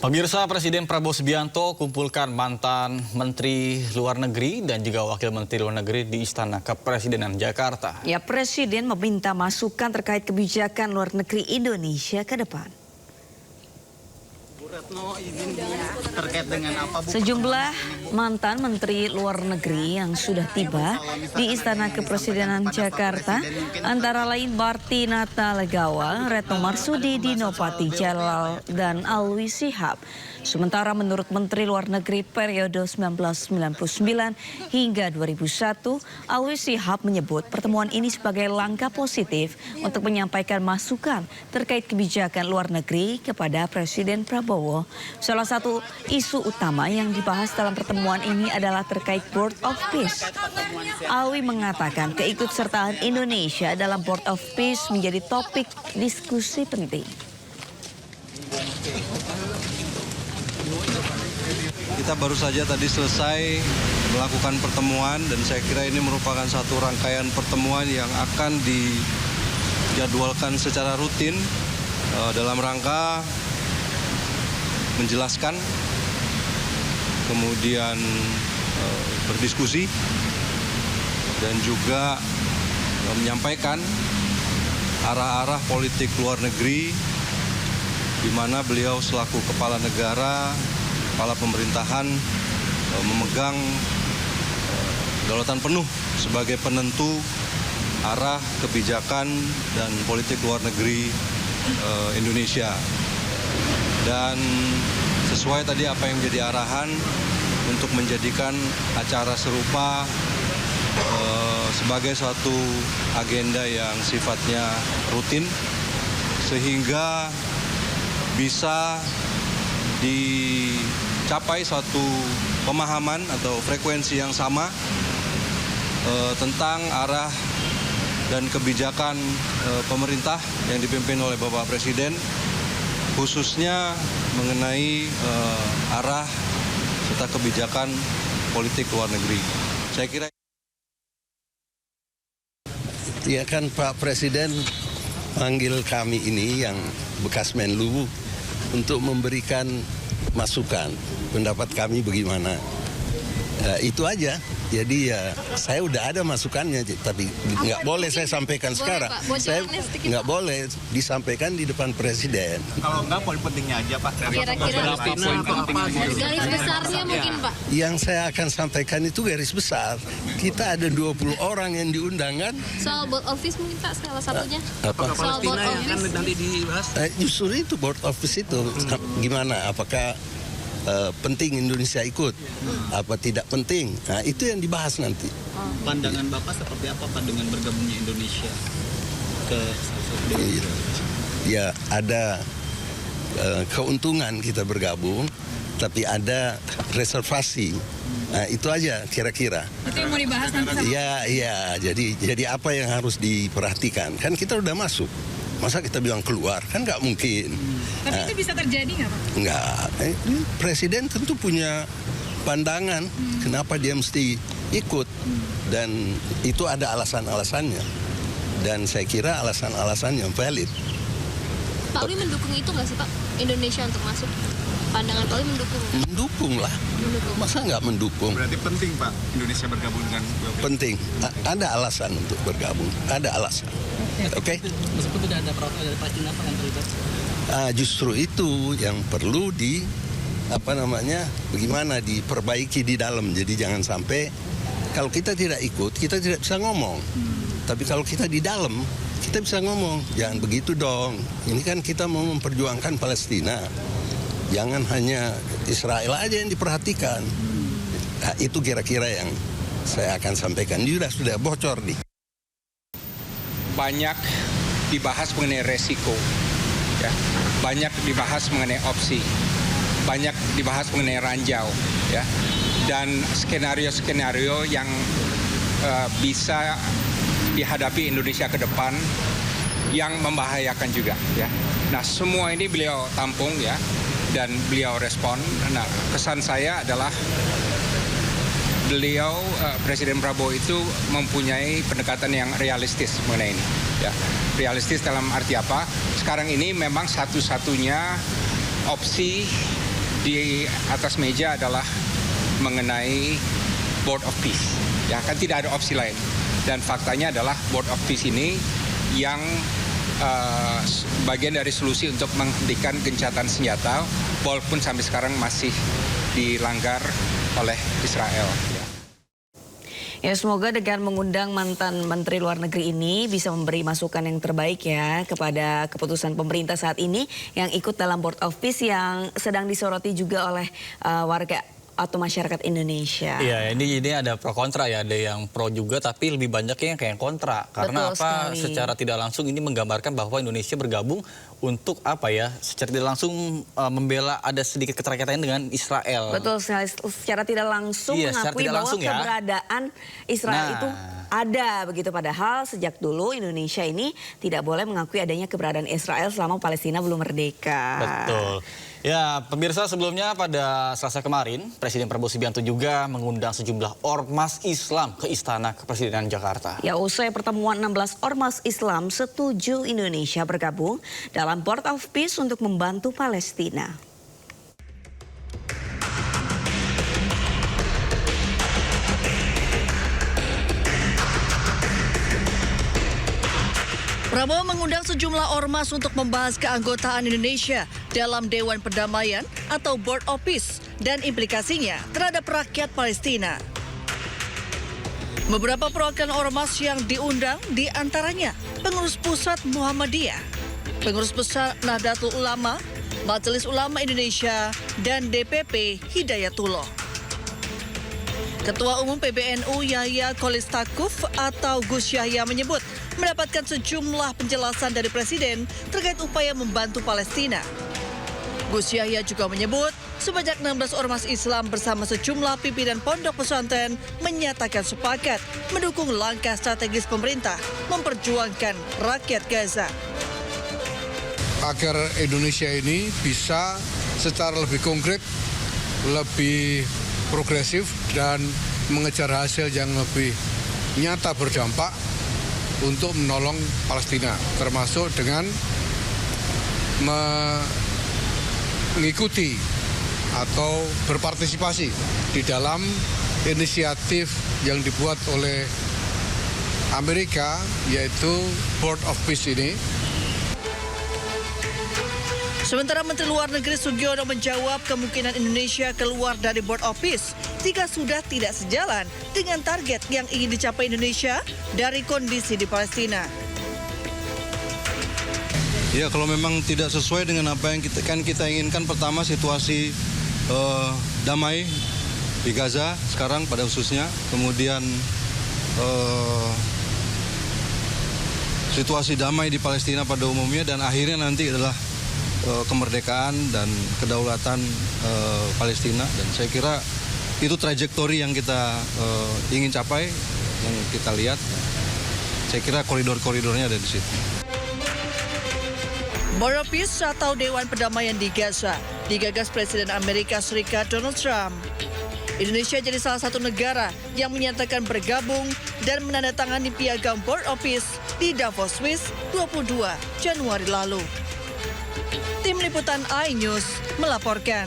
Pemirsa, Presiden Prabowo Subianto kumpulkan mantan Menteri Luar Negeri dan juga Wakil Menteri Luar Negeri di Istana Kepresidenan Jakarta. Ya, Presiden meminta masukan terkait kebijakan luar negeri Indonesia ke depan. Terkait dengan apa, Bu? Sejumlah mantan Menteri Luar Negeri yang sudah tiba di Istana Kepresidenan Jakarta antara lain Bartinata Legawa, Retno Marsudi, Dinopati Jalal, dan Alwi Shihab. Sementara menurut Menteri Luar Negeri periode 1999 hingga 2001, Alwi Shihab menyebut pertemuan ini sebagai langkah positif untuk menyampaikan masukan terkait kebijakan luar negeri kepada Presiden Prabowo. Salah satu isu utama yang dibahas dalam pertemuan ini adalah terkait Board of Peace. Alwi mengatakan keikutsertaan Indonesia dalam Board of Peace menjadi topik diskusi penting. Kita baru saja tadi selesai melakukan pertemuan dan saya kira ini merupakan satu rangkaian pertemuan yang akan dijadwalkan secara rutin dalam rangka menjelaskan, kemudian berdiskusi dan juga menyampaikan arah-arah politik luar negeri di mana beliau selaku kepala negara, kepala pemerintahan memegang kedaulatan penuh sebagai penentu arah kebijakan dan politik luar negeri Indonesia. Dan sesuai tadi apa yang menjadi arahan untuk menjadikan acara serupa sebagai suatu agenda yang sifatnya rutin sehingga bisa dicapai suatu pemahaman atau frekuensi yang sama tentang arah dan kebijakan pemerintah yang dipimpin oleh Bapak Presiden, khususnya mengenai arah serta kebijakan politik luar negeri. Saya kira ya kan Pak Presiden panggil kami ini yang bekas Menlu untuk memberikan masukan, pendapat kami bagaimana. Itu aja. Jadi ya saya udah ada masukannya, tapi nggak boleh saya sampaikan sekarang. Saya nggak boleh disampaikan di depan Presiden. Kalau enggak, poin pentingnya aja, Pak. Kira-kira garis besarnya mungkin, Pak. Yang saya akan sampaikan itu garis besar. Kita ada 20 orang yang diundang kan. Soal Board of Peace mungkin, Pak, salah satunya. Apa? Soal Board of Peace. Nanti dibahas. Justru itu Board of Peace itu gimana? Apakah penting Indonesia ikut? Apa tidak penting? Nah, itu yang dibahas nanti. Pandangan Bapak seperti apa, Pak, dengan bergabungnya Indonesia ke Ya, ada keuntungan kita bergabung, tapi ada reservasi. Nah, itu aja kira-kira. Itu yang mau dibahas nanti. Iya. Jadi apa yang harus diperhatikan? Kan kita udah masuk. Masa kita bilang keluar? Kan nggak mungkin. Tapi itu bisa terjadi nggak, Pak? Nggak. Presiden tentu punya pandangan kenapa dia mesti ikut. Dan itu ada alasan-alasannya. Dan saya kira alasan-alasan yang valid. Pak Uli mendukung itu nggak sih, Pak? Indonesia untuk masuk? Pandangan Pak Uli mendukung? Mendukung lah. Masa nggak mendukung? Berarti penting, Pak, Indonesia bergabung dengan Penting. Ada alasan untuk bergabung. Ada alasan. Oke? Meskipun tidak ada Palestina, apa yang terlibat? Justru itu yang perlu bagaimana diperbaiki di dalam. Jadi jangan sampai kalau kita tidak ikut, kita tidak bisa ngomong. Tapi kalau kita di dalam, kita bisa ngomong. Jangan begitu dong. Ini kan kita mau memperjuangkan Palestina. Jangan hanya Israel aja yang diperhatikan. Nah, itu kira-kira yang saya akan sampaikan. Ini sudah bocor nih. Banyak dibahas mengenai resiko, ya. Banyak dibahas mengenai opsi, banyak dibahas mengenai ranjau, ya. Dan skenario-skenario yang bisa dihadapi Indonesia ke depan yang membahayakan juga, ya. Nah, semua ini beliau tampung, ya, dan beliau respon. Nah, kesan saya adalah beliau Presiden Prabowo itu mempunyai pendekatan yang realistis mengenai ini. Ya, realistis dalam arti apa? Sekarang ini memang satu-satunya opsi di atas meja adalah mengenai Board of Peace. Ya kan tidak ada opsi lain. Dan faktanya adalah Board of Peace ini yang bagian dari solusi untuk menghentikan gencatan senjata, walaupun sampai sekarang masih dilanggar oleh Israel. Ya, semoga dengan mengundang mantan Menteri Luar Negeri ini bisa memberi masukan yang terbaik ya kepada keputusan pemerintah saat ini yang ikut dalam Board of Peace yang sedang disoroti juga oleh warga atau masyarakat Indonesia. Iya, ini ada pro kontra ya, ada yang pro juga tapi lebih banyaknya yang kayak kontra. Karena Betul apa? sekali. Secara tidak langsung ini menggambarkan bahwa Indonesia bergabung untuk apa ya? Secara tidak langsung membela ada sedikit keterkaitan dengan Israel. Betul sekali, secara tidak langsung Iya, secara mengakui tidak bahwa langsung ya. keberadaan Israel itu ada begitu, padahal sejak dulu Indonesia ini tidak boleh mengakui adanya keberadaan Israel selama Palestina belum merdeka. Betul. Ya, pemirsa, sebelumnya pada Selasa kemarin, Presiden Prabowo Subianto juga mengundang sejumlah ormas Islam ke Istana Kepresidenan Jakarta. Ya, usai pertemuan 16 ormas Islam setuju Indonesia bergabung dalam Board of Peace untuk membantu Palestina. Prabowo mengundang sejumlah ormas untuk membahas keanggotaan Indonesia dalam Dewan Perdamaian atau Board of Peace dan implikasinya terhadap rakyat Palestina. Beberapa perwakilan ormas yang diundang diantaranya Pengurus Pusat Muhammadiyah, Pengurus Besar Nahdlatul Ulama, Majelis Ulama Indonesia, dan DPP Hidayatullah. Ketua Umum PBNU Yahya Kholilistakuf atau Gus Yahya menyebut mendapatkan sejumlah penjelasan dari Presiden terkait upaya membantu Palestina. Gus Yahya juga menyebut sebanyak 16 ormas Islam bersama sejumlah pimpinan pondok pesantren menyatakan sepakat mendukung langkah strategis pemerintah memperjuangkan rakyat Gaza. Agar Indonesia ini bisa secara lebih konkret, lebih progresif dan mengejar hasil yang lebih nyata berdampak untuk menolong Palestina, termasuk dengan mengikuti atau berpartisipasi di dalam inisiatif yang dibuat oleh Amerika, yaitu Board of Peace ini. Sementara Menteri Luar Negeri Sugiono menjawab kemungkinan Indonesia keluar dari Board of Peace jika sudah tidak sejalan dengan target yang ingin dicapai Indonesia dari kondisi di Palestina. Ya, kalau memang tidak sesuai dengan apa yang kita inginkan, pertama situasi damai di Gaza sekarang pada khususnya, kemudian situasi damai di Palestina pada umumnya, dan akhirnya nanti adalah kemerdekaan dan kedaulatan Palestina. Dan saya kira itu trajektori yang kita ingin capai, yang kita lihat. Saya kira koridor-koridornya ada di situ. Board of Peace atau Dewan Perdamaian di Gaza digagas Presiden Amerika Serikat Donald Trump. Indonesia jadi salah satu negara yang menyatakan bergabung dan menandatangani piagam Board of Peace di Davos, Swiss 22 Januari lalu. Tim Liputan iNews melaporkan.